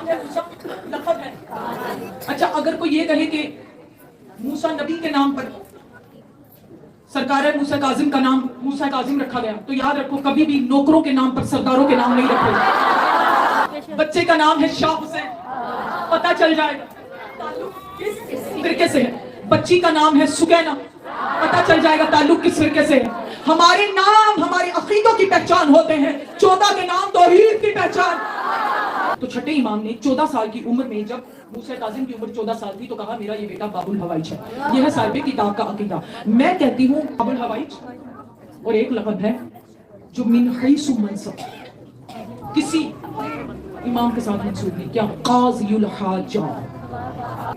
نام ہے، موسیٰ لقب ہے۔ اچھا اگر کوئی یہ کہے کہ موسیٰ نبی کے نام پر سرکار موسیٰ کاظم کا نام موسیٰ کاظم رکھا گیا، تو یاد رکھو کبھی بھی نوکروں کے نام پر سرداروں کے نام نہیں رکھو۔ بچے کا نام ہے شاہ حسین، پتہ چل جائے گا تعلق کس فرقے سے ہے۔ بچی کا نام ہے سکینہ، پتہ چل جائے گا تعلق کس فرقے سے ہے۔ ہمارے نام ہمارے عقیدوں کی پہچان ہوتے ہیں، 14 کے نام توحید کی پہچان۔ تو چھٹے امام نے 14 سال کی عمر میں جب موسیٰ کاظم کی عمر 14 سال تھی تو کہا میرا یہ بیٹا باب الحوائج ہے۔ یہ ہے صاحب کتاب کا عقیدہ۔ میں کہتی ہوں باب الحوائج اور ایک لقب ہے جو من حیث منصب کسی امام کے ساتھ منسوب نہیں، کیا قاضی الحاجات،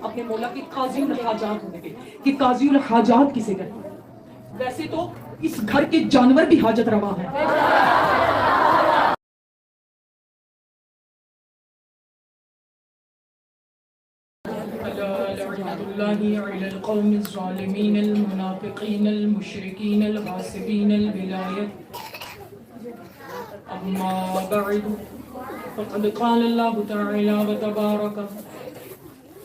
اپنے مولا کی قاضی الحاجات ہونے کے کہ قاضی الحاجات کسے کہتے ہیں؟ ویسے تو اس گھر کے جانور بھی حاجت روا ہیں۔ الله على القوم الظالمين المنافقين المشركين الغاصبين الولاية أما بعد فقد قال الله تعالى وتبارك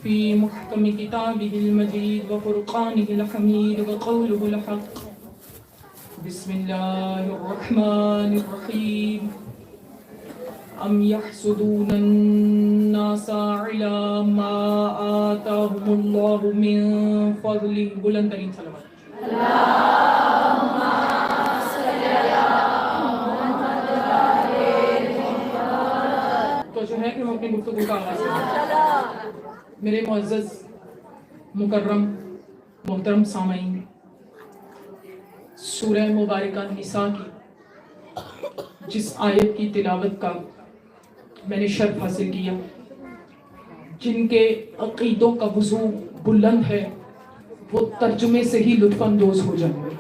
في محكم كتابه المجيد وفرقانه الحميد وقوله الحق بسم الله الرحمن الرحيم ام يحسدون الناس على ما آتاهم الله من فضله۔ بلند ترین صلوات۔ تو جو ہے کہ ہم اپنی گفتگو کا آغاز کریں۔ میرے معزز مکرم محترم سامعین، سورہ مبارکہ نساء کی جس آیت کی تلاوت کا میں نے شرف حاصل کیا، جن کے عقیدوں کا وضوح بلند ہے، وہ ترجمے سے ہی لطف اندوز ہو جائیں گے۔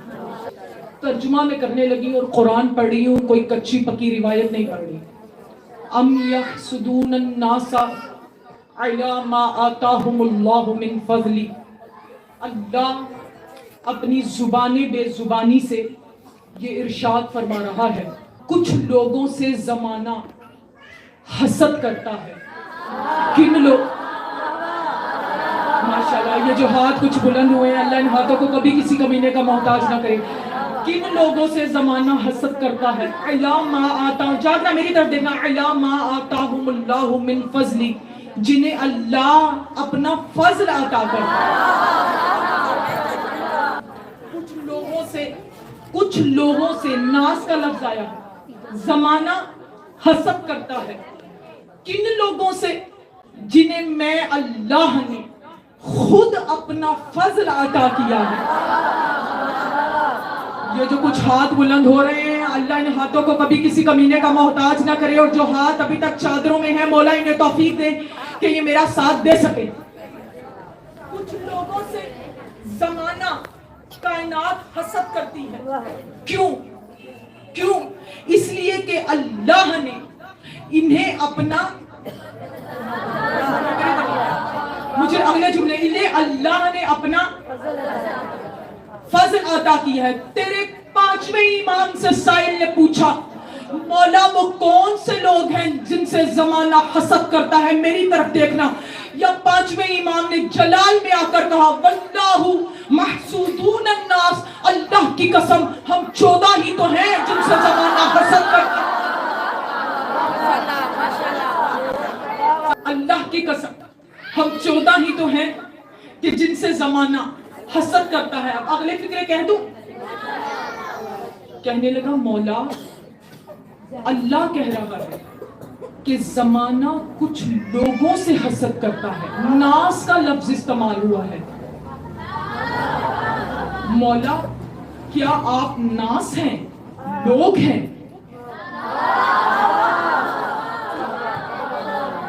ترجمہ میں کرنے لگی اور قرآن پڑھ رہی ہوں، کوئی کچی پکی روایت نہیں پڑھ رہی۔ ام یحسدون الناس علی ما آتاہم اللہ من فضلی۔ اللہ اپنی زبان بے زبانی سے یہ ارشاد فرما رہا ہے، کچھ لوگوں سے زمانہ حسد کرتا ہے۔ کن لوگ؟ ماشاءاللہ یہ جو ہاتھ کچھ بلند ہوئے ہیں، اللہ ان ہاتھوں کو کبھی کسی کمینے کا محتاج نہ کرے۔ کن لوگوں سے زمانہ حسد کرتا ہے؟ علی ما آتا، جاگنا میری طرف دیکھنا، علی ما آتاہم اللہ من فضلی، جنہیں اللہ اپنا فضل عطا کرتا ہے۔ کچھ لوگوں سے ناس کا لفظ آیا، زمانہ حسد کرتا ہے۔ کن لوگوں سے؟ جنہیں میں اللہ نے خود اپنا فضل عطا کیا ہے۔ یہ جو کچھ ہاتھ بلند ہو رہے ہیں، اللہ ان ہاتھوں کو کبھی کسی کمینے کا محتاج نہ کرے، اور جو ہاتھ ابھی تک چادروں میں ہیں مولا انہیں توفیق دے کہ یہ میرا ساتھ دے سکے۔ کچھ لوگوں سے زمانہ کائنات حسد کرتی ہے۔ کیوں؟ اس لیے کہ اللہ نے انہیں اپنا، مجھے اگلے جملے، انہیں اللہ نے اپنا فضل عطا کیا ہے۔ تیرے 5ویں امام سے سائل نے پوچھا، مولا وہ کون سے لوگ ہیں جن سے زمانہ حسد کرتا ہے؟ میری طرف دیکھنا۔ یا 5ویں امام نے جلال میں آ کر کہا، واللہ محسودون الناس، اللہ کی قسم ہم 14 ہی تو ہیں جن سے زمانہ حسد کرتا ہے۔ اللہ کی قسم ہم 14 ہی تو ہیں کہ جن سے زمانہ حسد کرتا ہے۔ اب اگلے فکرے کہہ دوں، کہنے لگا مولا اللہ کہہ رہا ہے کہ زمانہ کچھ لوگوں سے حسد کرتا ہے، ناس کا لفظ استعمال ہوا ہے۔ مولا کیا آپ ناس ہیں، لوگ ہیں؟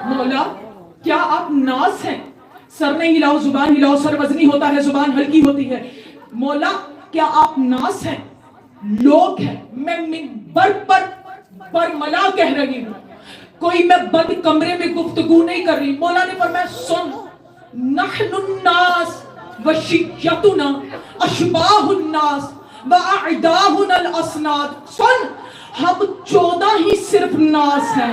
مولا کیا آپ ناس ہیں؟ سر نہیں ہلاؤ، زبان ہلاؤ، سر وزنی ہوتا ہے، زبان ہلکی ہوتی ہے۔ مولا کیا آپ ناس ہیں، لوگ ہیں؟ میں منبر پر برملا کہہ رہی ہوں، کوئی میں بند کمرے میں گفتگو نہیں کر رہی۔ مولا نے فرمایا سن، نحن الناس وشیتنا اشباہ الناس واعداؤنا الاسناد۔ سن، ہم 14 ہی صرف ناس ہیں۔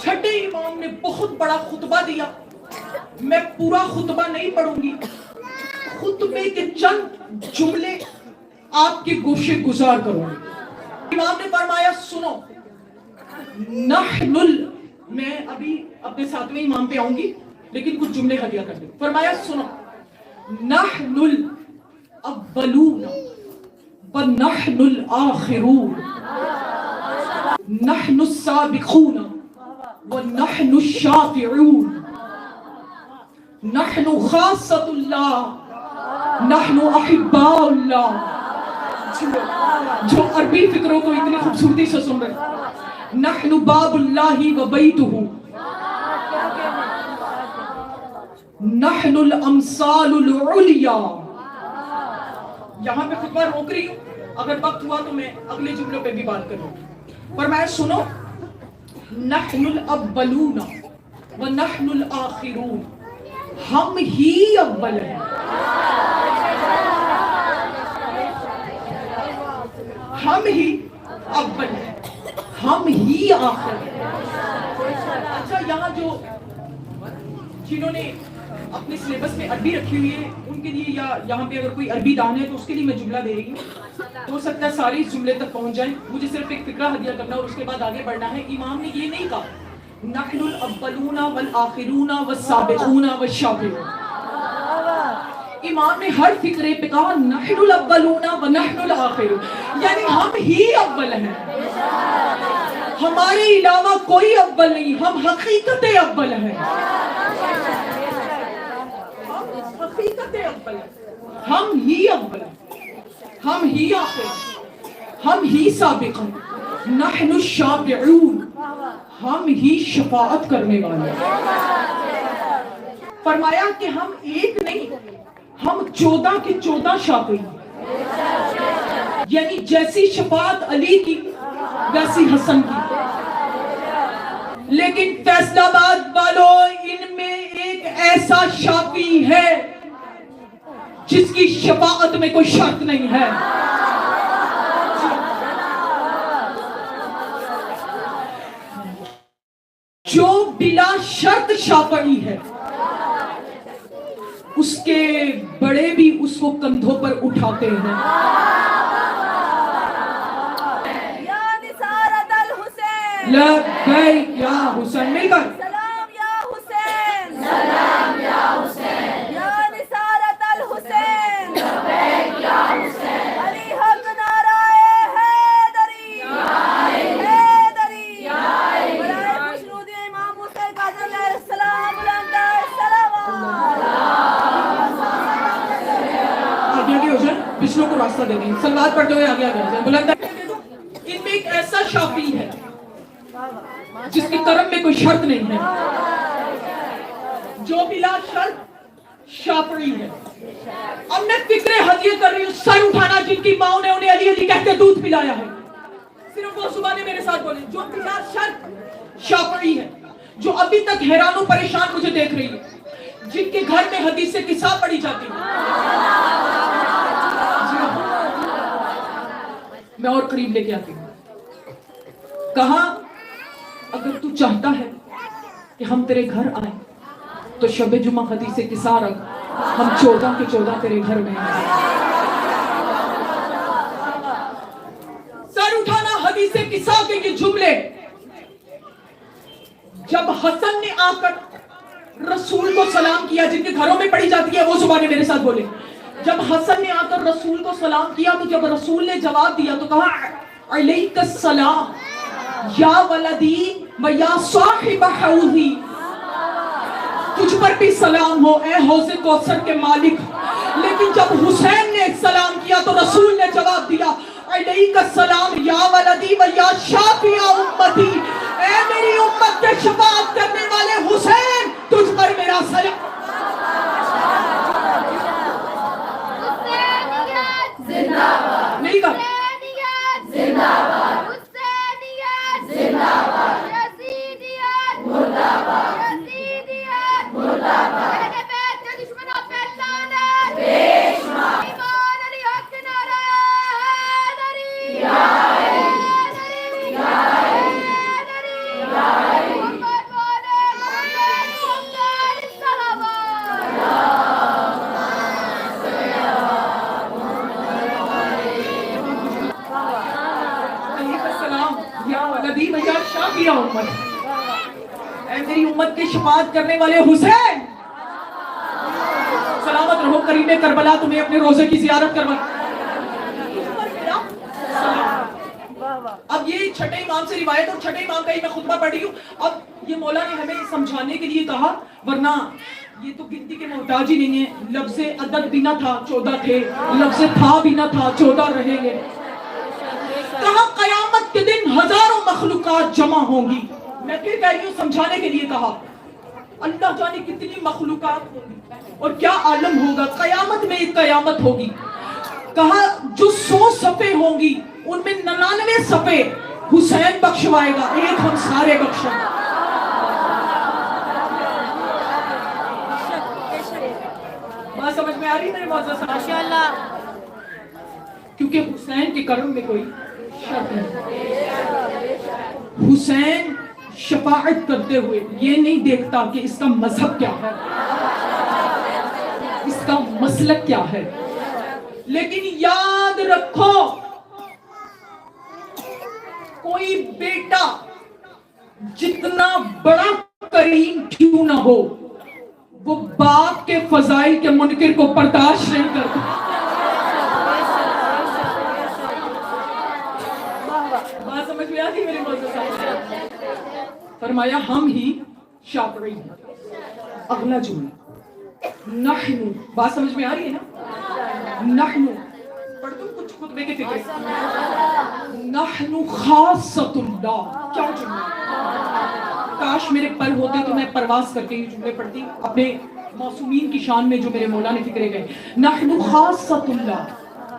چھٹے امام نے بہت بڑا خطبہ دیا. میں پورا خطبہ نہیں پڑھوں گی, خطبے کے چند جملے آپ کے گوشے گزار کروں گی. امام نے فرمایا سنو, میں ابھی اپنے ساتویں امام پہ آؤں گی لیکن کچھ جملے ہدیہ کر دیں. فرمایا سنو, نحن الاولون ونحن الاخرون نحن السابقون ونحن الشافعون نحن خاصة اللہ نحن احباء اللہ. جو عربی فکروں کو اتنی خوبصورتی سے سن رہے, نحن باب اللہ و بیتہ نحن الامثال العلیا. یہاں پہ خطبہ روک رہی ہوں, اگر وقت ہوا تو میں اگلے جملوں پہ بھی بات کروں. فرمایا سنو, نحن الاولون ونحن الاخرون, ہم ہی اول ہیں, ہم ہی اول ہیں, ہم ہی آخر ہیں. اچھا, یہاں جو جنہوں نے اپنے سلیبس میں عربی رکھی ہوئی ہے ان کے لیے, یا یہاں پہ اگر کوئی عربی دان ہے تو اس کے لیے میں جملہ دے رہی ہوں, تو ہو سکتا ہے سارے اس جملے تک پہنچ جائیں. مجھے صرف ایک فکرہ ہدیہ کرنا اور اس کے بعد آگے بڑھنا ہے. امام نے یہ نہیں کہا نحن الاولون والآخرون والسابقون والشافعون, امام نے ہر فکرے پہ کہا نحن الاولون ونحن الاخرون, یعنی ہم ہی اول ہیں, ہمارے علاوہ کوئی اول نہیں, ہم حقیقت اول ہیں, حقیقت اول ہیں, ہم ہی اول ہیں, ہم ہی آخر ہیں, ہم ہی سابق ہیں, نحن الشافعون, ہم ہی شفاعت کرنے والے ہیں. فرمایا کہ ہم ایک نہیں, ہم 14 کے 14 شافعی ہیں, یعنی جیسی شفاعت علی کی ویسی حسن کی. لیکن فیصل آباد والوں, ان میں ایک ایسا شافعی ہے جس کی شفاعت میں کوئی شرط نہیں ہے. جو بلا شرط شافعی ہے, اس کے بڑے بھی اس کو کندھوں پر اٹھاتے ہیں. یا نثارت الحسین, لبیک یا حسین, مل کر سلام یا حسین, سلام یا حسین, یا نثارت الحسین, لبیک یا حسین, علی حق نعرہ حیدری, حیدری, برائے خوشنودی امام حسین کاظم علیہ السلام, بلند السلام. آگے آگے ہو جائیں, پچھلوں کو راستہ دے دیں, سلوات پڑھتے ہوئے آگے آگے ہو جائیں. بلند ان میں ایک ایسا شافعی ہے جس کی کرم میں کوئی شرط نہیں ہے, جو بلا شرط شافعی ہے. اب میں فکرے ہدیہ کر رہی ہوں, سر اٹھانا جن کی ماں نے انہیں علی علی کہہ کے دودھ پلایا ہے, صرف وہ زبانیں میرے ساتھ بولیں. جو بلا شرط شافعی ہے, جو ابھی تک حیران و پریشان مجھے دیکھ رہی ہے, جن کے گھر میں حدیث قصہ پڑھی جاتی ہے. میں اور قریب لے کے آتی ہوں. کہا اگر تو چاہتا ہے کہ ہم تیرے گھر آئیں تو شب جمعہ حدیث قصہ رکھ, ہم 14 کے 14 تیرے گھر میں آئیں. سر اٹھانا حدیث قصہ کے یہ جملے جب حسن نے آ کر رسول کو سلام کیا, جن کے گھروں میں پڑھی جاتی ہے وہ زبانیں میرے ساتھ بولے. جب حسن نے آ کر رسول کو سلام کیا تو جب رسول نے جواب دیا تو کہا علیک السلام یا ولدی و یا صاحب حوضی, تجھ پر بھی سلام ہو اے حوض کوثر کے مالک. لیکن جب حسین نے سلام کیا تو رسول نے جواب دیا علیک السلام یا ولدی و یا شافع امتی, اے میری امت کے شفاعت کرنے والے حسین, تجھ پر میرا سلام. زندہ باد, نہیں کہا حسینیت زندہ باد, حسینیت زندہ باد, یزیدیت مردہ باد, یزیدیت مردہ باد, اہل بیت کے دشمنوں پہ لعنت بے شمار, ایمان علی حق نعرہ حیدری, یا حیدری, یا حیدری, یا حیدری. اے میری امت کی شفاعت کرنے والے حسین سلامت رہو. کریم کربلا تمہیں اپنے روزے کی زیارت کروا. اب یہ چھٹے امام سے روایت اور چھٹے امام کا ہی میں خطبہ پڑھ رہی ہوں. اب یہ مولا نے ہمیں سمجھانے کے لیے کہا, ورنہ یہ تو گنتی کے محتاج ہی نہیں ہے. لفظ عدد بھی نہ تھا 14 تھے, لفظ تھا بھی نہ تھا 14 رہیں گے. کہا قیامت کے دن ہزاروں مخلوقات جمع ہوں گی. میں پھر کہہ رہی ہوں سمجھانے کے لیے کہا, اللہ جانے کتنی مخلوقات ہوں گی اور کیا عالم ہوگا. قیامت میں ایک قیامت ہوگی. کہا جو 100 صفیں ہوں گی ان میں 99 صفیں حسین بخشوائے گا, ایک ہم سارے بخشیں. بات سمجھ میں آ رہی میرے معزز صاحب؟ ماشاءاللہ. کیونکہ حسین کے کرم میں کوئی شک نہیں. حسین شفاعت کرتے ہوئے یہ نہیں دیکھتا کہ اس کا مذہب کیا ہے, اس کا مسلک کیا ہے. لیکن یاد رکھو, کوئی بیٹا جتنا بڑا کریم کیوں نہ ہو, وہ باپ کے فضائل کے منکر کو برداشت نہیں کرتا. بات سمجھ میں آتی میرے معزز صاحب؟ فرمایا ہم ہی شافعی ہیں. اگلا جملہ نحن, بات سمجھ میں آ رہی ہے نا؟ نحن پڑھ دوں کچھ خطبے کے فکر. نحن خاصۃ اللہ. کیا جملہ, کاش میرے پر ہوتے تو میں پرواز کر کے یہ جملے پڑھتی اپنے معصومین کی شان میں جو میرے مولا نے فکرے گئے. نحن خاصۃ اللہ,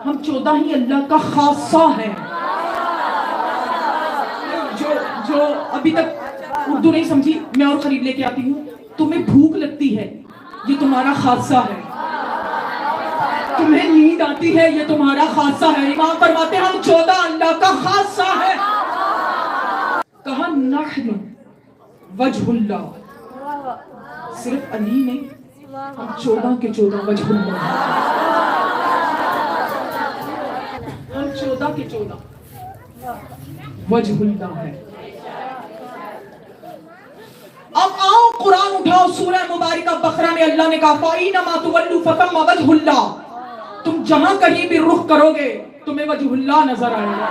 ہم 14 ہی اللہ کا خاصہ ہے. جو ابھی تک اردو نہیں سمجھی, میں اور قریب لے کے آتی ہوں. تمہیں بھوک لگتی ہے, یہ تمہارا خاصہ ہے. تمہیں نیند آتی ہے, یہ تمہارا خاصہ ہے. امام فرماتے ہیں ہم 14 اللہ کا خاصہ ہے. کہا نحن وجہ اللہ, صرف علی نہیں, ہم 14 کے 14 وجہ اللہ. ہم 14 کے 14 وجہ اللہ ہے. اب آؤ قرآن اٹھاؤ, سورہ مبارکہ بقرہ میں اللہ نے کہا فَإِنَّمَا تُوَلُّوا فَثَمَّ وَجْهُ اللَّهِ. تم جہاں کہیں بھی رخ کرو گے تمہیں وجہ اللہ نظر آئے گا.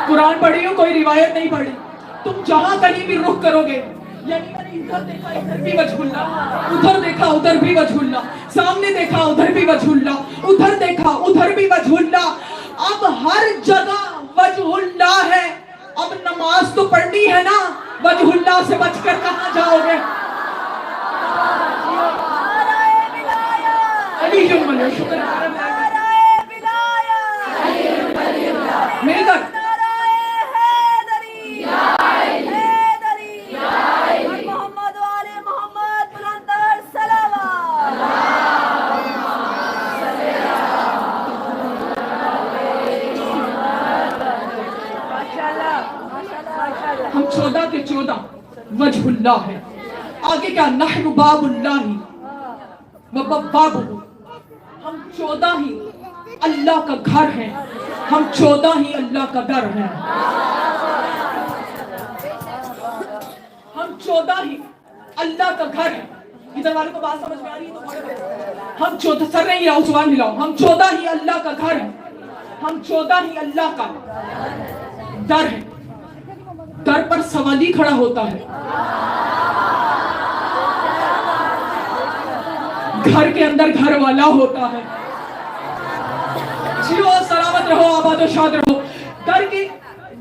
قرآن پڑھی ہو, کوئی روایت نہیں پڑھی. تم جہاں کہیں بھی رخ کرو گے, یعنی میں نے ادھر دیکھا ادھر بھی وجہ اللہ, ادھر دیکھا ادھر بھی وجہ اللہ, سامنے دیکھا ادھر بھی وجہ اللہ, ادھر دیکھا ادھر بھی وجہ اللہ. اب ہر جگہ وجہ اللہ ہے. اب نماز تو پڑھنی ہے نا, وجہ اللہ سے بچ کر کہاں جاؤ گے؟ علی جملہ شکر میری طرف. ہم 14 کے 14 وجہ اللہ ہے. آگے کیا, نحن باب اللہ وبابہ, ہم 14 ہی اللہ کا گھر ہیں, ہم 14 ہی اللہ کا در ہیں. ہم 14 ہی اللہ کا گھر ہیں. ادھر والوں کو بات سمجھ میں آ رہی ہے؟ ہم 14 سر نہیں لاؤ, سوال نہیں لاؤ. ہم 14 ہی اللہ کا گھر ہیں, ہم 14 ہی اللہ کا در ہیں. در پر سوالی کھڑا ہوتا ہے, گھر کے اندر گھر والا ہوتا ہے. جیو سلامت رہو, آباد و شاد رہو.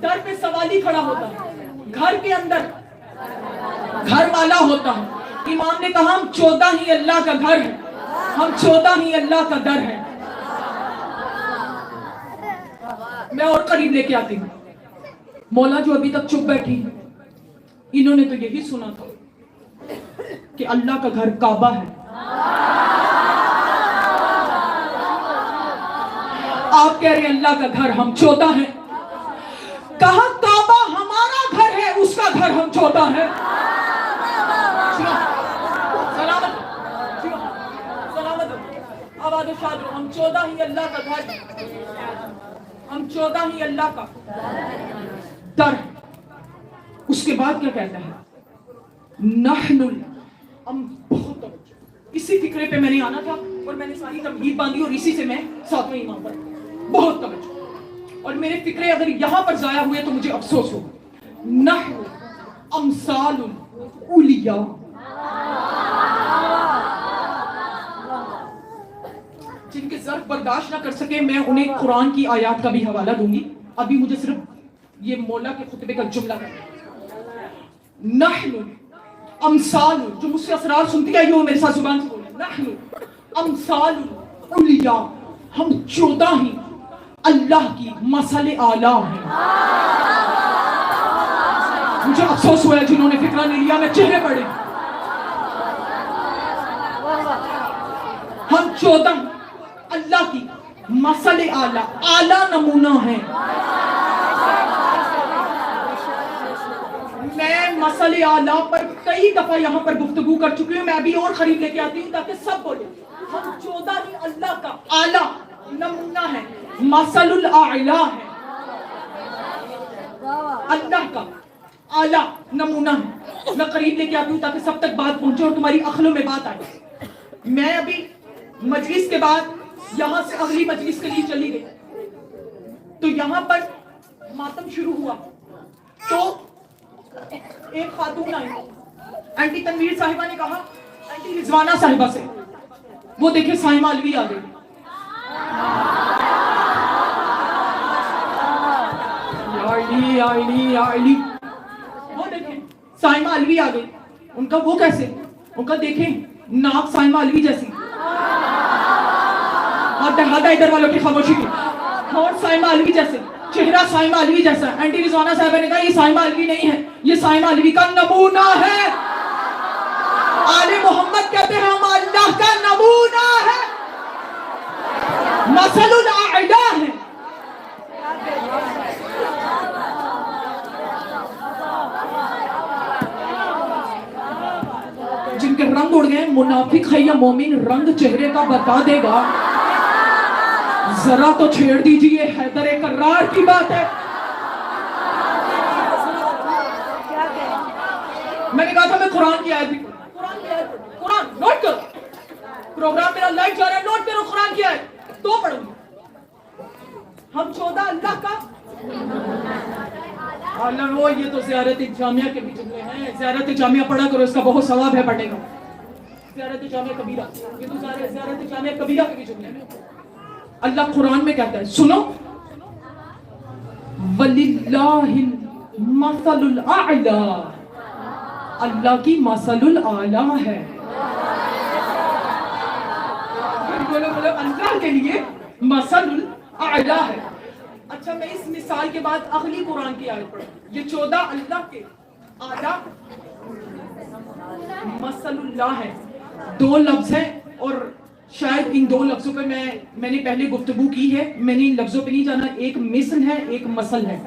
در پہ سوالی کھڑا ہوتا ہے, گھر کے اندر گھر والا ہوتا ہے. امام نے کہا ہم 14 ہی اللہ کا گھر ہیں, ہم 14 ہی اللہ کا در ہیں. میں اور قریب لے کے آتی ہوں. مولا جو ابھی تک چپ بیٹھی, انہوں نے تو یہی سنا تھا کہ اللہ کا گھر کعبہ ہے. آپ کہہ رہے ہیں اللہ کا گھر ہم 14 ہیں. کہا کعبہ ہمارا گھر ہے, اس کا گھر ہم 14 ہیں. سلامت آباد و شاد رہو. ہم 14 ہی اللہ کا گھر, ہم 14 ہی اللہ کا در. اس کے بعد کیا کہتا ہے؟ نحن بہت توجہ، اسی فکرے پہ میں نے آنا تھا اور میں نے ساری تمہید باندھی اور اسی سے میں ساتویں امام پر بہت توجہ، اور میرے فکرے اگر یہاں پر ضائع ہوئے تو مجھے افسوس ہوگا۔ نحن امثال الاولیاء، جن کے ظرف برداشت نہ کر سکے میں انہیں قرآن کی آیات کا بھی حوالہ دوں گی، ابھی مجھے صرف یہ مولا کے خطبے کا جملہ کرنا ہے۔ نحن امثال، جو مجھ سے اسرار سنتی ہے یہ میرے ساتھ زبان سے بولے، نحن امثال الاولیاء، ہم 14 ہی اللہ کی مثل اعلیٰ ہیں۔ مجھے افسوس ہوا ہے جنہوں نے فکرہ نہیں لیا، میں چہرے پڑے، ہم 14 اللہ کی مثل اعلیٰ، اعلیٰ نمونہ ہیں۔ میں مثل اعلیٰ پر کئی دفعہ یہاں پر گفتگو کر چکی ہوں، میں ابھی اور خرید لے کے آتی ہوں تاکہ سب بولے ہم 14 ہی اللہ کا اعلیٰ نمونہ ہے، مثل الاعلیٰ ہے، اللہ کا اعلیٰ نمونہ ہے۔ میں قریب لے کے آتی ہوں تاکہ سب تک بات پہنچے اور تمہاری عقلوں میں بات آئے۔ میں ابھی مجلس کے بعد یہاں سے اگلی مجلس کے لیے چلی گئی تو یہاں پر ماتم شروع ہوا تو ایک خاتون آئی، اینٹی تنویر صاحبہ نے کہا اینٹی رضوانہ صاحبہ سے، وہ دیکھیں سائمہ علوی آ گئی۔ وہ دیکھیں سائمہ علوی آ گئی، ان کا وہ کیسے؟ ان کا دیکھیں ناک سائمہ علوی جیسی، اور دہادہ ادھر والوں کی خاموشی کی، اور سائمہ علوی جیسے، چہرہ سائمہ علوی جیسا۔ اینٹی رضوانہ صاحبہ نے کہا یہ سائمہ علوی نہیں ہے، یہ سائمہ علوی کا نمونہ ہے۔ آل محمد کہتے ہیں ہم اللہ کا نمونہ ہے، مثل الاعلیٰ ہے۔ جن کے رنگ اڑ گئے، منافق ہے یا مومن رنگ چہرے کا بتا دے گا، ذرا تو چھیڑ دیجئے، حیدر کرار کی بات ہے۔ میں نے کہا تھا میں قرآن کی آیت بھی قرآن نوٹ کرو، پروگرام میرا لائیو جا رہا ہے، نوٹ کرو قرآن کی آیت تو پڑھوں گی۔ ہم 14 اللہ کا اللہ، وہ یہ تو زیارت جامعہ کے بھی جملے ہیں، زیارت جامعہ پڑھا کرو، اس کا بہت ثواب ہے پڑھنے کا۔ زیارت جامعہ کبیرہ، یہ تو زیارت جامعہ کبیرہ کے بھی جملے ہیں۔ اللہ قرآن میں کہتا ہے، سنو، وَلِلَّهِ الْمَثَلُ الْأَعْلَى، اللہ کی مثل الاعلیٰ ہے۔ بولو اللہ کے لیے مثل الاعلیٰ ہے۔ اچھا میں اس مثال کے بعد اگلی قرآن کی آیت پڑھوں، یہ 14 اللہ کے اعلیٰ مثل اللہ ہے۔ 2 لفظ ہیں اور شاید ان 2 لفظوں پہ میں نے پہلے گفتگو کی ہے، میں نے ان لفظوں پہ نہیں جانا۔ ایک مثل ہے، ایک مثل ہے۔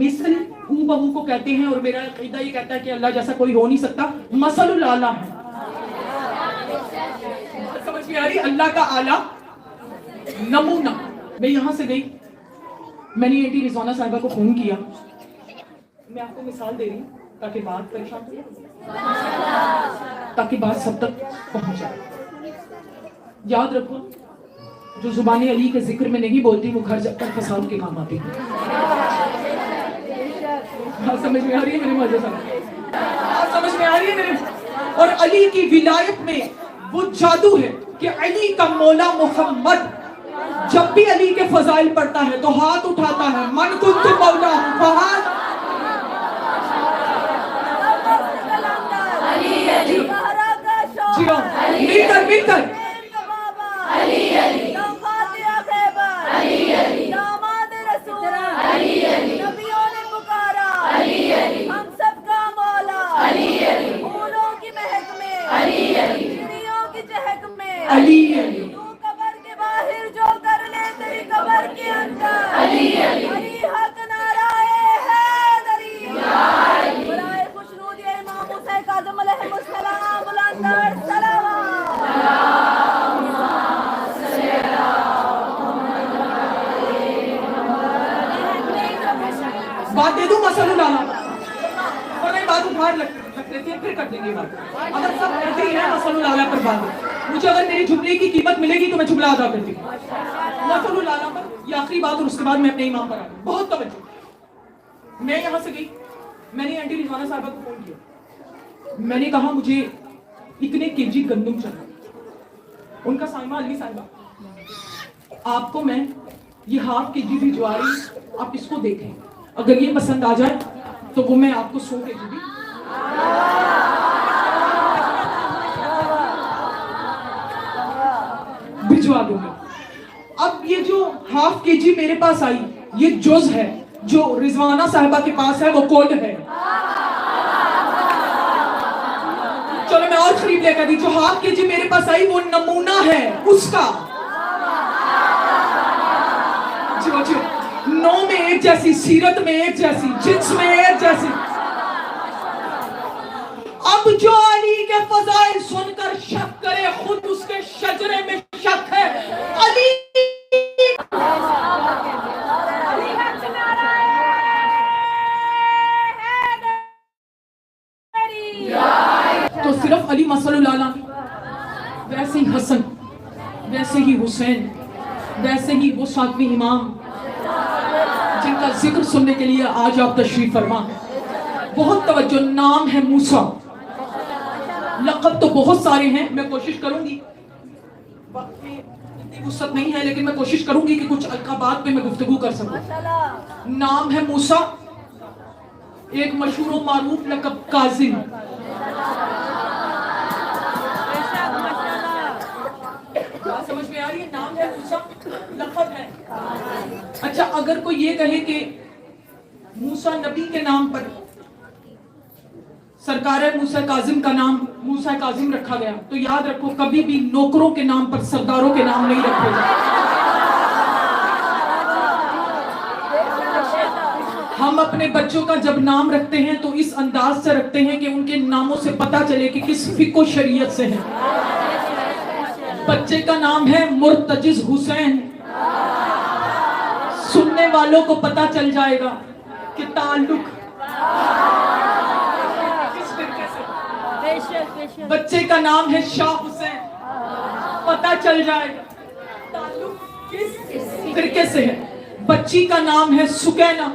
مثل ہوں بہو کو کہتے ہیں اور میرا عقیدہ یہ کہتا ہے کہ اللہ جیسا کوئی ہو نہیں سکتا، مثل الاعلیٰ ہے۔ سمجھ میں آ رہی؟ اللہ کا اعلیٰ نمونہ۔ میں یہاں سے گئی، میں نے اینٹی رضوانہ صاحبہ کو فون کیا، میں آپ کو مثال دے رہی ہوں تاکہ بات پریشان ہو، تاکہ بات سب تک پہنچ جائے۔ یاد رکھو جو زبان علی کے ذکر میں نہیں بولتی وہ گھر جب تک فساد کے کام آتی ہے۔ سمجھ میں آ رہی ہے میرے مزے سمجھ میں آ رہی ہے میرے؟ اور علی کی ولایت میں وہ جادو ہے کہ علی کا مولا محمد جب بھی علی کے فضائل پڑھتا ہے تو ہاتھ اٹھاتا ہے، من کنت مولا فہد مل کر ہم سب کا مولا پھولوں کی مہک میں، چڑیوں کی چہک میں، تو قبر کے باہر جو کر لے تیری قبر کے اندر، علی حق نعرہ حیدری، برائے خوشنود امام حسین کاظم علیہ السلام، بلند سلام۔ بات دے دوں مثل الاعلیٰ، اور بیکار لگتے تھے پھر کر دیں گے بات. اگر سب کرتے ہی ہیں مثل الاعلیٰ پر بات, مجھے اگر میری جملے کی قیمت ملے گی تو میں جملہ ادا کرتی ہوں. مثل الاعلیٰ پر یہ آخری بات, اور اس کے بعد میں اپنے امام پر آؤں. بہت توجہ. میں یہاں سے گئی, میں نے آنٹی رضوانہ صاحبہ کو فون کیا, میں نے کہا مجھے اتنے kg گندم چاہیے. ان کا سائمہ علی صاحبہ, آپ کو میں یہ ½ kg بھجوا رہی, آپ اس کو دیکھیں, اگر یہ پسند آ جائے تو وہ میں آپ کو 100 kg بھی بھجوا دوں گا. اب یہ جو ½ kg میرے پاس آئی, یہ جز ہے, جو رضوانہ صاحبہ کے پاس ہے وہ کل ہے. چلو میں اور خرید لے کر دی, جو ½ kg میرے پاس آئی وہ نمونہ ہے اس کا. جو نو میں ایک جیسی, سیرت میں ایک جیسی, جنس میں ایک جیسی. اب جو علی کے فضائل سن کر شک کرے, خود اس کے شجرے میں شک ہے. علی تو صرف علی مثل الاعلیٰ, ویسے ہی حسن, ویسے ہی حسین, ویسے ہی وہ 7ویں امام جن کا ذکر سننے کے لیے آج آپ تشریف فرما. بہت توجہ. نام ہے موسیٰ, لقب تو بہت سارے ہیں, میں کوشش کروں گی, وقت میں اتنی وسعت نہیں ہے لیکن میں کوشش کروں گی کہ کچھ القابات پہ میں گفتگو کر سکوں. نام ہے موسیٰ, ایک مشہور و معروف لقب کاظم. سمجھ میں آ رہی ہے؟ نام ہے موسیٰ, لقب ہے. اچھا, اگر کوئی یہ کہے کہ موسیٰ نبی کے نام پر سرکار موسیٰ کاظم کا نام موسیٰ کاظم رکھا گیا, تو یاد رکھو کبھی بھی نوکروں کے نام پر سرداروں کے نام نہیں رکھے گا. ہم اپنے بچوں کا جب نام رکھتے ہیں تو اس انداز سے رکھتے ہیں کہ ان کے ناموں سے پتہ چلے کہ کس فقہ و شریعت سے ہیں. بچے کا نام ہے مرتجز حسین, سننے والوں کو پتہ چل جائے گا کہ تعلق کس فرقے سے. بچے کا نام ہے شاہ حسین, پتہ چل جائے گا تعلق کس فرقے سے ہے. بچی کا نام ہے سکینہ,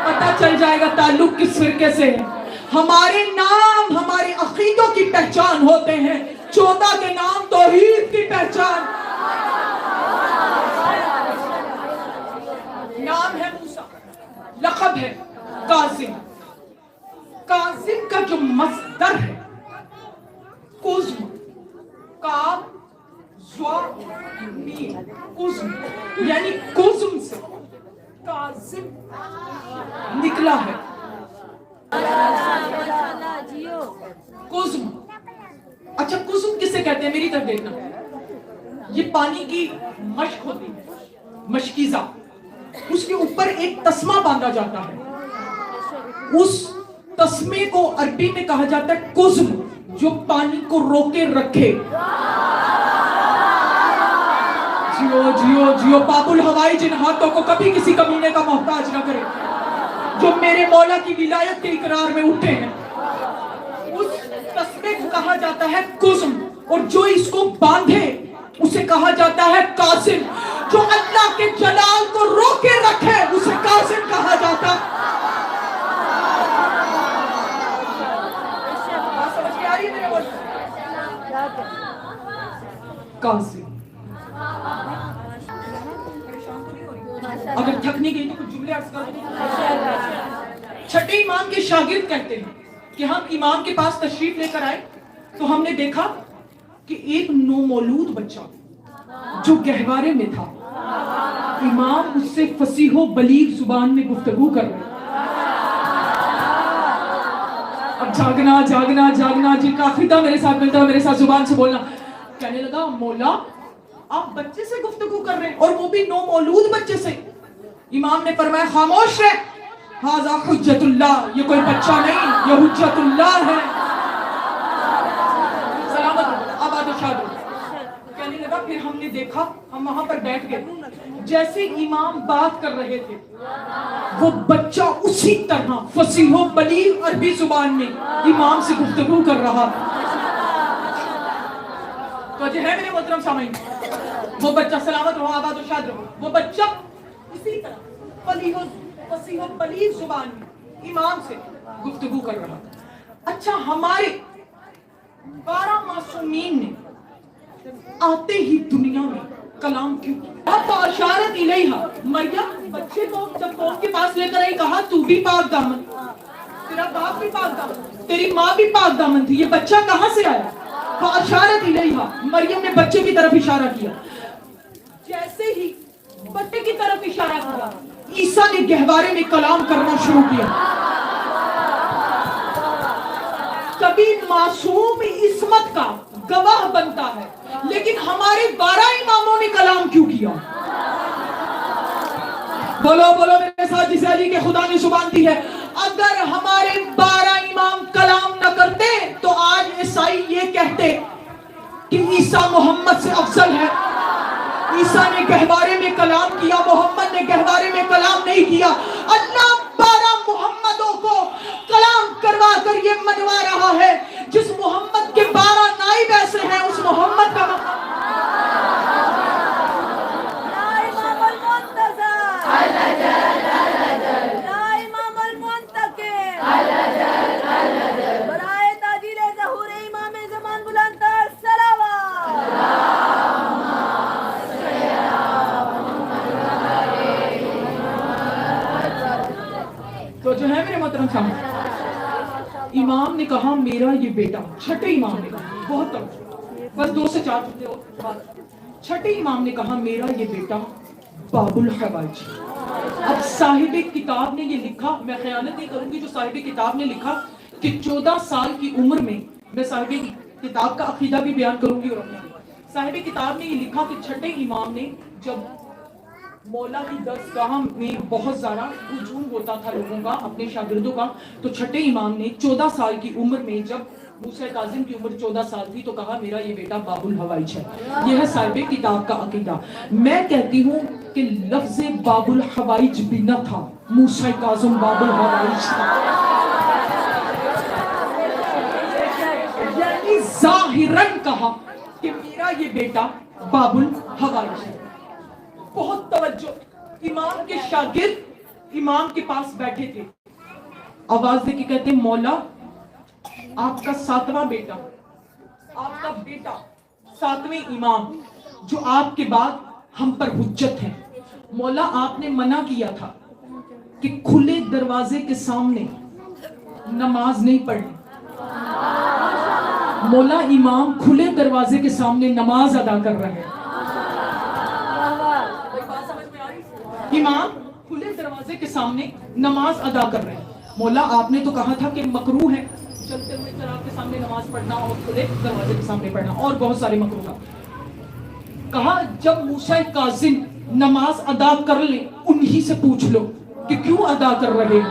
پتہ چل جائے گا تعلق کس فرقے سے ہے. ہمارے نام ہمارے عقیدوں کی پہچان ہوتے ہیں, 14 کے نام توحید کی پہچان. نام ہے موسیٰ, لقب ہے کاظم. کاظم کا جو مصدر ہے قزم, کاف زوا میم, قزم یعنی قزم سے کاظم نکلا ہے. قزم. اچھا, قزم کسے کہتے ہیں میری طرف دیکھنا. یہ پانی کی مشک ہوتی ہے, مشکیزہ, اس کے اوپر ایک تسمہ باندھا جاتا ہے. اس تسمے کو عربی میں کہا جاتا ہے قزم, جو پانی کو روکے رکھے. جیو جیو جیو باب الہوائی, جن ہاتھوں کو کبھی کسی کمینے کا محتاج نہ کرے, جو میرے مولا کی ولایت کے اقرار میں اٹھے ہیں. اس تسمے کو کہا جاتا ہے قزم, اور جو اس کو باندھے اسے کہا جاتا ہے کاظم. جو اللہ کے جلال کو روکے رکھے اسے کاظم کہا جاتا ہے. سمجھ میں آ رہی ہے میرے بول؟ کاظم. اگر تھک نہیں گئی تو کچھ جملے عرض کر دوں. چھٹے امام کے شاگرد کہتے ہیں کہ ہم امام کے پاس تشریف لے کر آئے تو ہم نے دیکھا کہ ایک نومولود بچہ جو گہوارے میں تھا, امام اس سے فصیح و بلیغ زبان میں گفتگو کر رہے. اب جاگنا جاگنا جاگنا, جن کا عقیدہ میرے ساتھ ملتا ہے میرے ساتھ زبان سے بولنا. کہنے لگا مولا آپ بچے سے گفتگو کر رہے ہیں, اور وہ بھی نومولود بچے سے. امام نے فرمایا خاموش رہ, ھذا حجت اللہ, یہ کوئی بچہ نہیں, یہ حجت اللہ ہے. سلامت آباد و شاد. کہنے لگا لگا, پھر ہم نے دیکھا, ہم وہاں پر بیٹھ گئے. جیسے امام بات کر رہے تھے وہ بچہ اسی طرح فصیح و بلیغ عربی زبان میں امام سے گفتگو کر رہا. تو جو ہے میرے محترم سامعین, وہ بچہ, سلامت رہو, آباد و شاد رہو, وہ بچہ اسی طرح فصیح و بلیغ زبان میں امام سے گفتگو کر رہا. اچھا, ہمارے 12 معصومین نے آتے ہی دنیا میں کلام کیوں کیا؟ اب اشارت الیہا, مریم بچے کو جب قوم کے پاس لے کر آئی, کہا تو بھی پاک دامن, تیرا باپ بھی پاک دامن, تیری ماں بھی پاک دامن تھی, یہ بچہ کہاں سے آیا؟ فاشارت الیہا, مریم نے بچے کی طرف اشارہ کیا. جیسے ہی بچے کی طرف اشارہ کیا, عیسیٰ نے گہوارے میں کلام کرنا شروع کیا. کبھی معصوم عصمت کا گواہ بنتا ہے, لیکن ہمارے 12 اماموں نے کلام کیوں کیا؟ بولو بولو میرے ساتھ, جسے علی کے خدا نے زبان دی ہے. اگر ہمارے 12 امام کلام نہ کرتے تو آج عیسائی یہ کہتے کہ عیسیٰ محمد سے افضل ہے. عیسیٰ نے گہوارے میں کلام کیا, محمد نے گہوارے میں کلام نہیں کیا. اللہ 12 محمدوں کو کلام کروا کر یہ منوا رہا ہے. جس محمد کے 12 نائب ایسے ہیں, اس محمد کا تو جو ہے میرے محترم سامنے, امام نے کہا میرا یہ بیٹا, چھٹے امام نے کہا, بہت توجہ, بس 2 سے 4 چھوٹے ہو. چھٹے امام نے کہا میرا یہ بیٹا باب الحوائج. اب صاحب کتاب نے یہ لکھا, میں خیانت نہیں کروں گی, جو صاحب کتاب نے لکھا کہ 14 سال کی عمر میں, میں صاحب کتاب کا عقیدہ بھی بیان کروں گی, اور اپنے صاحب کتاب نے یہ لکھا کہ چھٹے امام نے جب مولا کی درسگاہ میں بہت زیادہ ہجوم ہوتا تھا لوگوں کا, اپنے شاگردوں کا, تو چھٹے امام نے 14 سال کی عمر میں, جب موسیٰ کاظم کی عمر 14 سال تھی, تو کہا میرا یہ بیٹا باب الحوائج ہے. یہ ہے صاحب کتاب کا عقیدہ. میں کہتی ہوں کہ لفظ باب الحوائج بھی نہ تھا, موسیٰ کاظم باب الحوائج تھا. یعنی ظاہراً کہا کہ میرا یہ بیٹا باب الحوائج ہے. بہت توجہ, امام کے شاگرد امام کے پاس بیٹھے تھے, آواز دے کے کہتے مولا آپ کا 7واں بیٹا, آپ کا بیٹا 7ویں امام جو آپ کے بعد ہم پر حجت ہے, مولا آپ نے منع کیا تھا کہ کھلے دروازے کے سامنے نماز نہیں پڑھنی. مولا امام کھلے دروازے کے سامنے نماز ادا کر رہے ہیں. امام کھلے دروازے کے سامنے نماز ادا کر رہے ہیں. مولا آپ نے تو کہا تھا کہ مکروہ ہے چلتے ہوئے چراغ کے سامنے نماز پڑھنا اور کھلے دروازے کے سامنے پڑھنا, اور بہت سارے مکروہ. کہا جب موسیٰ کاظم نماز ادا کر لیں انہی سے پوچھ لو کہ کیوں ادا کر رہے ہیں.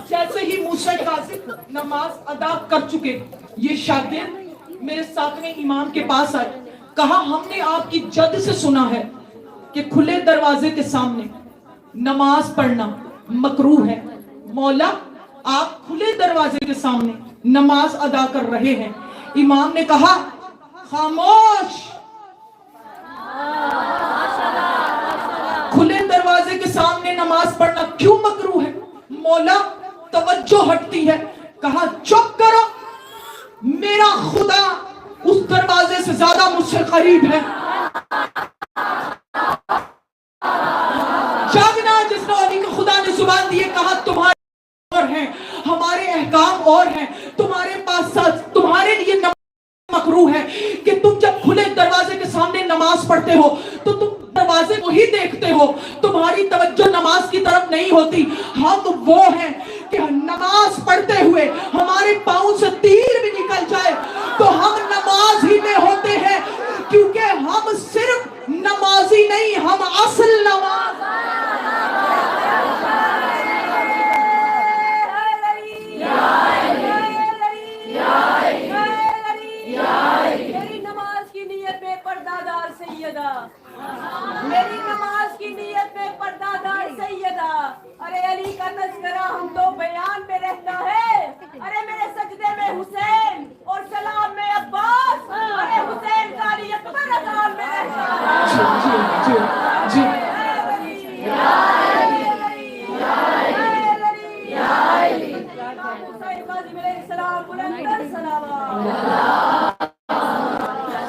جیسے ہی موسیٰ کاظم نماز ادا کر چکے, یہ شاگرد میرے 7ویں امام کے پاس آئے, کہا ہم نے آپ کی جد سے سنا ہے کہ کھلے دروازے کے سامنے نماز پڑھنا مکروہ ہے. مولا آپ کھلے دروازے کے سامنے نماز ادا کر رہے ہیں. امام نے کہا خاموش, کھلے دروازے کے سامنے نماز پڑھنا کیوں مکروہ ہے؟ مولا توجہ ہٹتی ہے. کہا چپ کرو, میرا خدا اس دروازے سے زیادہ مجھ سے قریب ہے. جاگنا جس نبی کو خدا نے زبان دی ہے, کہا تمہارے اور ہیں, ہمارے احکام اور ہیں, تمہارے پاس تمہارے لیے مکروہ ہے کہ تم جب کھلے دروازے کے سامنے نماز پڑھتے ہو تو تم دروازے کو ہی دیکھتے ہو, تمہاری توجہ نماز کی طرف نہیں ہوتی. ہم وہ ہیں کہ نماز پڑھتے ہوئے ہمارے پاؤں سے تیر بھی نکل جائے تو ہم نماز ہی میں ہوتے ہیں, کیونکہ ہم صرف نمازی نہیں, ہم اصل نماز.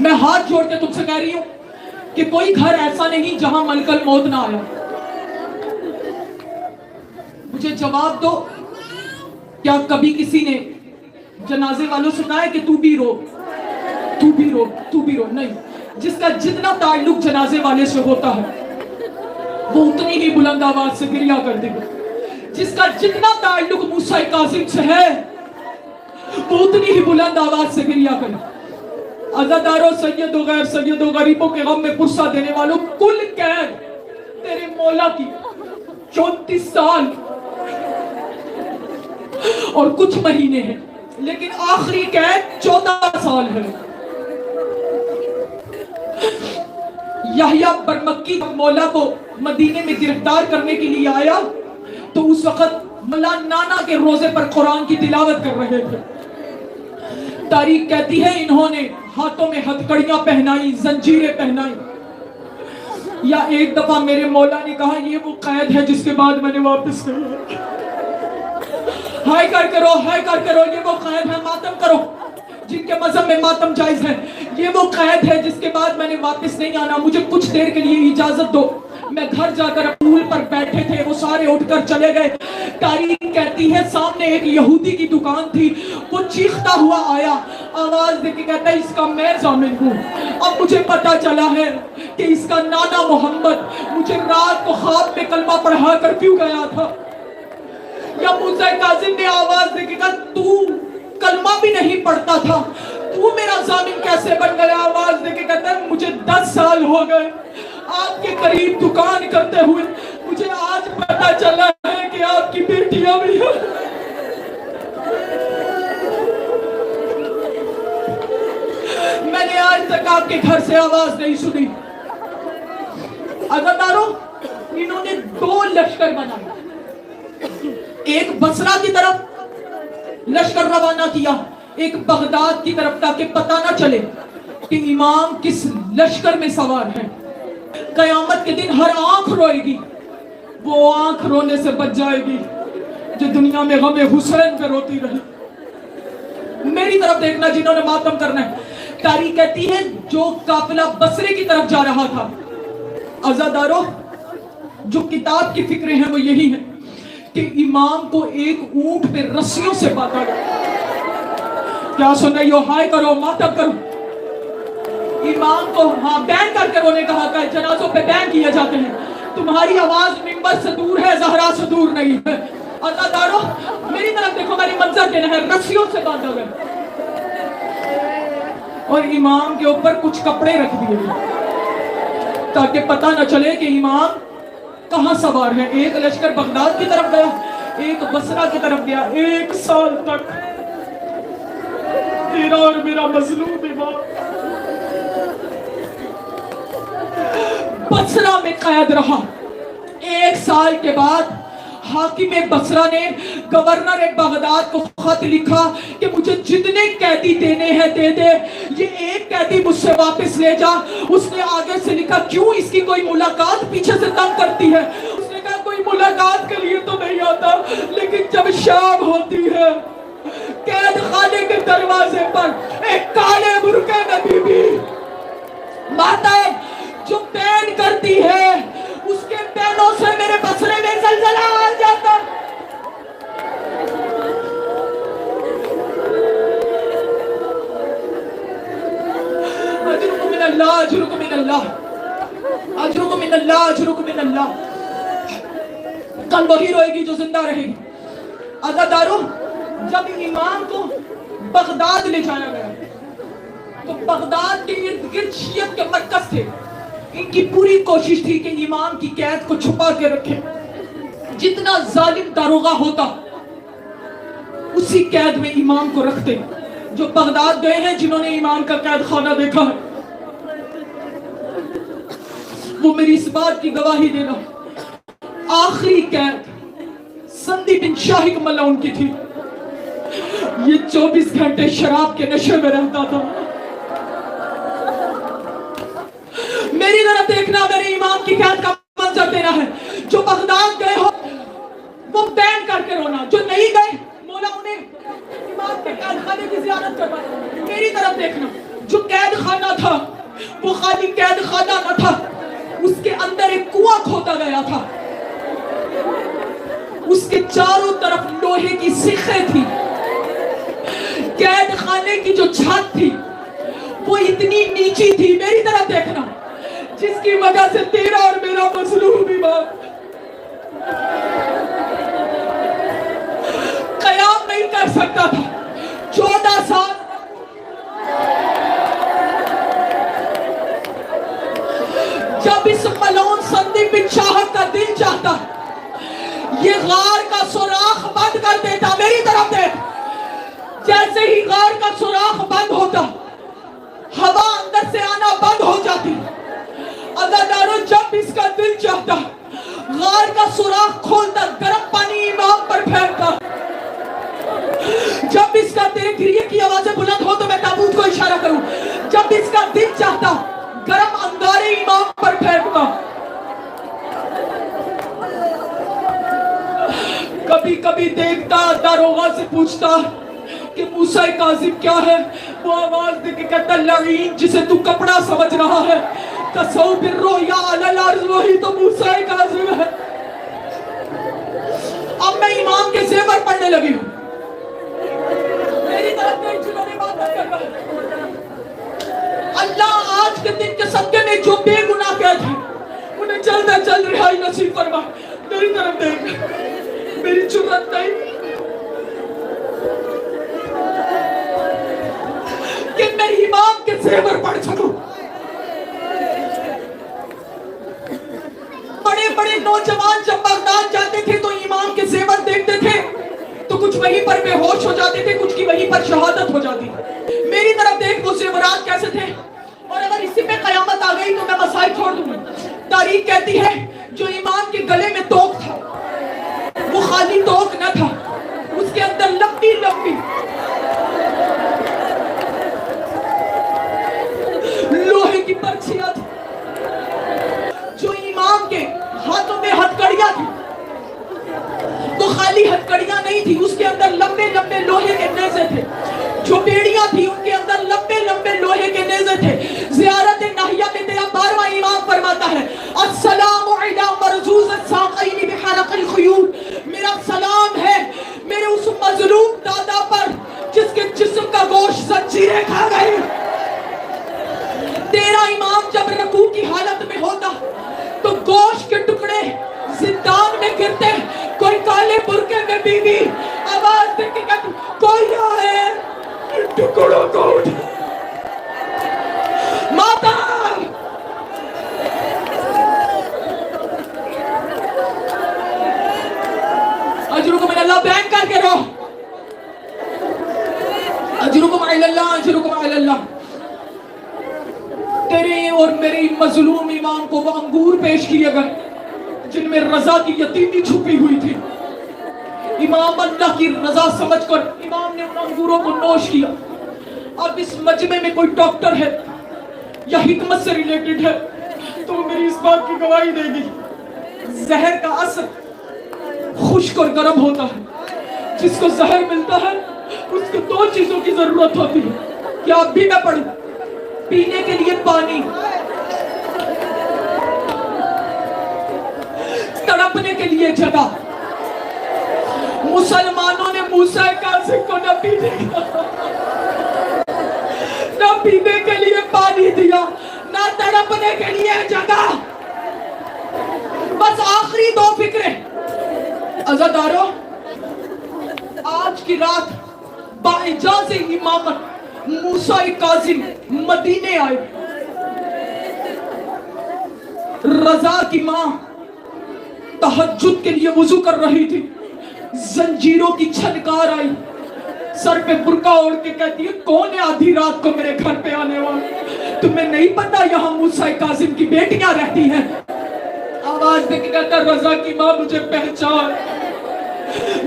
میں ہاتھ جوڑ کے تم سے کہہ رہی ہوں کہ کوئی گھر ایسا نہیں جہاں ملکل موت نہ آیا. مجھے جواب دو, کیا کبھی کسی نے جنازے والوں سے کہا ہے کہ تو بھی رو, تو بھی رو, تو بھی رو؟ نہیں. جس کا جتنا تعلق جنازے والے سے ہوتا ہے وہ اتنی ہی بلند آواز سے گریہ کر دے گا. جس کا جتنا تعلق موسیٰ کاظم سے ہے وہ اتنی ہی بلند آواز سے گریہ کرے. عزاداروں, سید و غیر سید و غریبوں کے غم میں پرسہ دینے والوں, کل قید تیرے مولا کی 34 سال اور کچھ مہینے ہیں, لیکن آخری قید 14 سال ہے. یحییٰ برمکی مولا کو مدینے میں گرفتار کرنے کے لیے آیا تو اس وقت ملا نانا کے روزے پر قرآن کی تلاوت کر رہے تھے. تاریخ کہتی ہے انہوں نے ہاتھوں میں ہتھکڑیاں پہنائی, زنجیریں پہنائی. یا ایک دفعہ میرے مولا نے کہا یہ وہ قید ہے جس کے بعد میں نے واپس کیا. ہائے کر کے رو, ہائے کر کے رو, یہ وہ قید ہے. ماتم کرو جن کے مذہب میں ماتم جائز ہے, یہ وہ قید ہے جس کے بعد میں نے واپس نہیں آنا. مجھے کچھ دیر کے لیے اجازت دو. میں گھر جا کر پول پر بیٹھے تھے, وہ سارے اٹھ کر چلے گئے. تاریخ کہتی ہے سامنے ایک یہودی کی دکان تھی, وہ چیختا ہوا آیا, آواز دے کے کہتا ہے اس کا میں ضامن ہوں. اب مجھے پتا چلا ہے کہ اس کا نانا محمد مجھے رات کو خواب میں کلمہ پڑھا کر کیوں گیا تھا. یا موسیٰ کاظم نے آواز دے کے کہا تو کلمہ بھی نہیں پڑھتا تھا, تو میرا ضامن کیسے بن گیا. آواز دے کے کہتا ہے مجھے 10 سال ہو گئے آپ کے قریب دکان کرتے ہوئے, مجھے آج پتا چلا ہے کہ آپ کی بیٹیاں بھی ہیں. میں نے آج تک آپ کے گھر سے آواز نہیں سنی. عزاداروں, انہوں نے 2 لشکر بنائے. ایک بصرہ کی طرف لشکر روانہ کیا, ایک بغداد کی طرف, تاکہ پتہ نہ چلے کہ امام کس لشکر میں سوار ہے. قیامت کے دن ہر آنکھ روئے گی, وہ آنکھ رونے سے بچ جائے گی جو دنیا میں غم حسین پہ روتی رہی. میری طرف دیکھنا جنہوں نے ماتم کرنا ہے. تاریخ کہتی ہے جو قافلہ بصرے کی طرف جا رہا تھا, عزاداروں جو کتاب کی فکریں ہیں وہ یہی ہیں کہ امام کو ایک اونٹ پہ رسیوں سے باندھا گیا. کیا سن رہی ہو؟ ہائے کرو, ماتم کرو. امام کو بین کر کے رونے کہا کہ جنازوں پہ بین کیے جاتے ہیں. تمہاری آواز منبر سے دور ہے, زہرا سے دور نہیں ہے. عزاداروں میری طرف دیکھو, میری منظر دینا ہے. رسیوں سے باندھا گیا اور امام کے اوپر کچھ کپڑے رکھ دیے گئے تاکہ پتہ نہ چلے کہ امام کہاں سوار ہے. ایک لشکر بغداد کی طرف گیا, ایک بصرہ کی طرف گیا. 1 سال تک تیرا اور میرا مظلوم امام بصرہ میں قید رہا. 1 سال کے بعد حاکم بصرہ نے گورنر بغداد کو خط لکھا کہ مجھے جتنے قیدی دینے ہیں دے دے, یہ ایک قیدی مجھ سے واپس لے جا. اس نے آگے سے لکھا کیوں اس کی کوئی ملاقات پیچھے سے تنگ کرتی ہے. اس نے کہا کوئی ملاقات کے لیے تو نہیں آتا, لیکن جب شام ہوتی ہے قید خانے کے دروازے پر ایک کالے برقعے میں بی بی ماتم جو بین کرتی ہے, اس کے بینوں سے میرے بصرے میں زلزلہ آ جاتا. اجرکم من اللہ, اجرکم من اللہ, اجرکم من اللہ, اجرکم من اللہ. کل وہی روئے گی جو زندہ رہے گی. عزاداروں جب امام کو بغداد لے جایا گیا تو بغداد کے ارد گرد شیعت کے مرکز تھے. ان کی پوری کوشش تھی کہ امام کی قید کو چھپا کے رکھیں. جتنا ظالم داروغہ ہوتا اسی قید میں امام کو رکھتے. جو بغداد گئے ہیں, جنہوں نے امام کا قید خانہ دیکھا ہے, وہ میری اس بات کی گواہی دینا. آخری قید سندی بن شاہق ملعون کی تھی. یہ 24 گھنٹے شراب کے نشے میں رہتا تھا. میری طرف دیکھنا, میرے امام کی قید کا منظر دینا ہے. جو بغداد گئے ہو وہ بین کر کے رونا, جو نہیں گئے مولا انہیں امام کے قید خانے کی زیارت کروانا. میری طرف دیکھنا, جو قید خانہ تھا، وہ خالی قید خانہ نہ تھا، اس کے اندر ایک کنواں کھودا گیا تھا، اس کے چاروں طرف لوہے کی سیخیں تھی، قید خانے کی جو چھت تھی وہ اتنی نیچی تھی، میری طرف دیکھنا، جس کی وجہ سے تیرا اور میرا مظلوم امام قیام نہیں کر سکتا تھا 14 سال۔ جب اس ملعون سندی بن چاہت کا دل چاہتا یہ غار کا سوراخ بند کر دیتا، میری طرف دیکھ، جیسے ہی غار کا سوراخ بند ہوتا ہوا اندر سے آنا بند ہو جاتی۔ عزادارو، جب اس کا دل چاہتا غار کا سوراخ کھولتا، گرم پانی امام پر پھینکتا۔ جب اس کا تیرے گریے کی آوازیں بلند ہو تو میں تابوت کو اشارہ کروں، جب اس کا دل چاہتا گرم انگارے امام پر پھینکتا۔ کبھی کبھی دیکھتا، داروغہ سے پوچھتا کہ موسیٰ کاظم کیا ہے؟ وہ آواز دے کے کہتا لعین، جسے تو کپڑا سمجھ رہا ہے، تصوب الرؤیا علی الارض، وہی تو موسیٰ کاظم ہے۔ اب میں امام کے زیور پڑھنے لگی ہوں، میری طرف دیکھ جنہوں نے عبادت کر رہا ہے۔ اللہ آج کے دن کے صدقے میں جو بے گناہ کہے تھے انہیں جلد از جلد رہائی نصیب فرما۔ میری طرف دیکھ، میری جرات نہیں کہ میں امام کے زیور پڑھ سکوں۔ بڑے بڑے نوجوان جب بغداد جاتے تھے تو امام کے زیور دیکھتے تھے تو کچھ وہیں پر بے ہوش ہو جاتے تھے، کچھ کی وہیں پر شہادت ہو جاتی۔ میری طرف دیکھ، وہ زیورات کیسے تھے، اور اگر اسی میں قیامت آ گئی تو میں مسائل چھوڑ دوں گی۔ تاریخ کہتی ہے جو امام کے گلے میں توق تھا وہ خالی توق نہ تھا، اس کے اندر لمبی لمبی لوہے کی پرچیاں تھی۔ جو امام کے ہاتھوں میں ہتھکڑیاں تھی وہ خالی ہتھکڑیاں نہیں تھی، اس کے اندر لمبے لمبے لوہے کے نیزے تھے۔ جو بیڑیاں تھی ان کے اندر لمبے لمبے لوہے کے نیزے تھے۔ زیارت ناہیہ میں تیرا 12واں امام فرماتا ہے السلام علی مرزوز الساقین بحلق الخیول، میرا سلام ہے میرے اس مظلوم دادا پر جس کے جسم کا گوشت زنجیریں کھا گئی۔ تیرا امام جب رکوع کی حالت میں ہوتا تو گوشت کے ٹکڑے زندان میں گرتے، کوئی کالے برقعے میں بی بی آواز دے کے کہتی کوئی آئے ٹکڑوں کو اٹھا ماتا۔ اجرکم علی اللہ بیان کر کے رہو، اجرکم علی اللہ، اجرکم علی اللہ۔ تیرے اور میرے مظلوم امام کو وہ انگور پیش کیے گئے جن میں رضا کی یتیمی چھپی ہوئی تھی۔ امام اللہ کی رضا سمجھ کر امام نے ان انگوروں کو نوش کیا۔ اب اس مجمع میں کوئی ڈاکٹر ہے یا حکمت سے ریلیٹڈ ہے تو وہ میری اس بات کی گواہی دے گی، زہر کا اثر خشک اور گرم ہوتا ہے، جس کو زہر ملتا ہے اس کو 2 چیزوں کی ضرورت ہوتی ہے۔ کیا اب بھی میں پڑھوں؟ پینے کے لیے پانی، تڑپنے کے لیے جگہ۔ مسلمانوں نے موسیٰ کاظم کو نہ پینے کے لیے پانی دیا، نہ تڑپنے کے لیے جگہ، بس آخری 2 فکریں۔ عزادارو، آج کی رات باعجاز امامت موسیٰ کاظم مدینے آئے۔ رضا کی ماں تہجد کے لیے وضو کر رہی تھی، زنجیروں کی چھنکار آئی، سر پہ برقع اوڑھ کے کہتی ہے کون ہے آدھی رات کو میرے گھر پہ آنے والا؟ تمہیں نہیں پتا یہاں موسیٰ کاظم کی بیٹیاں رہتی ہیں؟ آواز دے کے کہتا رضا کی ماں مجھے پہچان،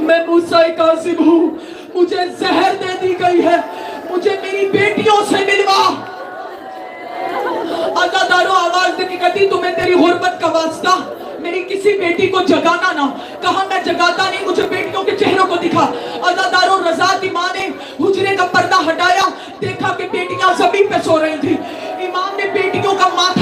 میں موسیٰ کاظم ہوں، مجھے زہر دے دی گئی ہے، مجھے میری بیٹیوں سے ملوا۔ عزادارو آواز دے کے کہتی تمہیں تیری غربت کا واسطہ میری کسی بیٹی کو جگانا نہ۔ کہا میں جگاتا نہیں، مجھے بیٹیوں کے چہروں کو دکھا۔ عزادارو رضا کی ماں نے حجرے کا پردہ ہٹایا، دیکھا کہ بیٹیاں زمین پہ سو رہی تھی۔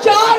4